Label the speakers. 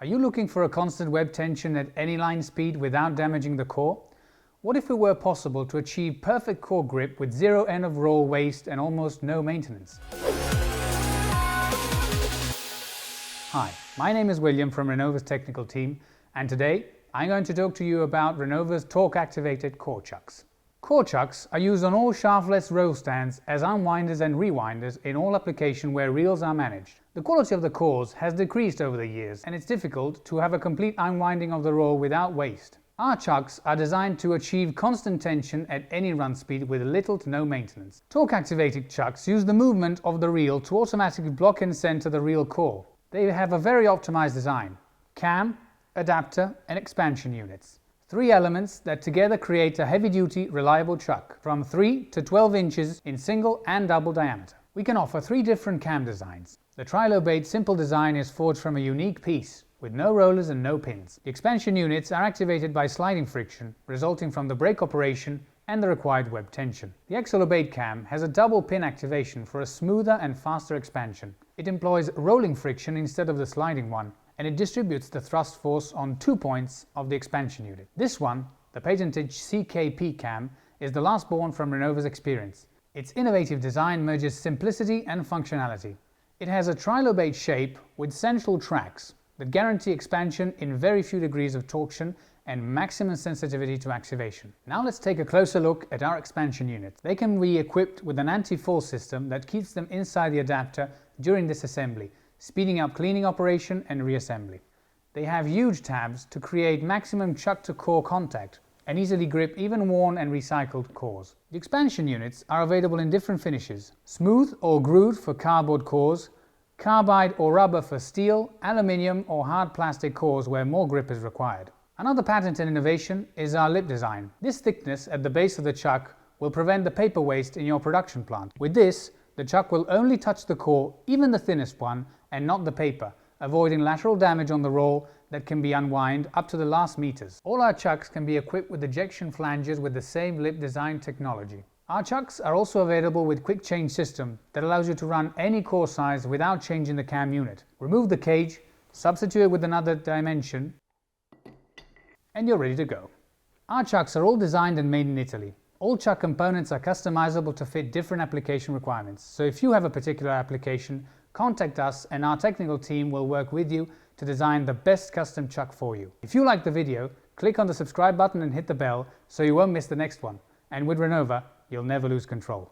Speaker 1: Are you looking for a constant web tension at any line speed without damaging the core? What if it were possible to achieve perfect core grip with zero end of roll waste and almost no maintenance? Hi, my name is William from Renova's technical team, and today I'm going to talk to you about Renova's torque-activated core chucks. Core chucks are used on all shaftless roll stands as unwinders and rewinders in all applications where reels are managed. The quality of the cores has decreased over the years, and it's difficult to have a complete unwinding of the roll without waste. Our chucks are designed to achieve constant tension at any run speed with little to no maintenance. Torque-activated chucks use the movement of the reel to automatically block and center the reel core. They have a very optimized design: cam, adapter and expansion units. Three elements that together create a heavy-duty, reliable chuck from 3 to 12 inches in single and double diameter. We can offer three different cam designs. The trilobate simple design is forged from a unique piece with no rollers and no pins. The expansion units are activated by sliding friction resulting from the brake operation and the required web tension. The exolobate cam has a double pin activation for a smoother and faster expansion. It employs rolling friction instead of the sliding one, and it distributes the thrust force on 2 points of the expansion unit. This one, the patented CKP cam, is the last born from Renova's experience. Its innovative design merges simplicity and functionality. It has a trilobate shape with central tracks that guarantee expansion in very few degrees of torsion and maximum sensitivity to activation. Now let's take a closer look at our expansion units. They can be equipped with an anti-fall system that keeps them inside the adapter during disassembly, speeding up cleaning operation and reassembly. They have huge tabs to create maximum chuck-to-core contact and easily grip even worn and recycled cores. The expansion units are available in different finishes: smooth or grooved for cardboard cores, carbide or rubber for steel, aluminium or hard plastic cores where more grip is required. Another patented innovation is our lip design. This thickness at the base of the chuck will prevent the paper waste in your production plant. With this, the chuck will only touch the core, even the thinnest one, and not the paper, avoiding lateral damage on the roll that can be unwound up to the last meters. All our chucks can be equipped with ejection flanges with the same lip design technology. Our chucks are also available with quick change system that allows you to run any core size without changing the cam unit. Remove the cage, substitute it with another dimension, and you're ready to go. Our chucks are all designed and made in Italy. All chuck components are customizable to fit different application requirements. So if you have a particular application, contact us and our technical team will work with you to design the best custom chuck for you. If you like the video, click on the subscribe button and hit the bell so you won't miss the next one. And with Renova, you'll never lose control.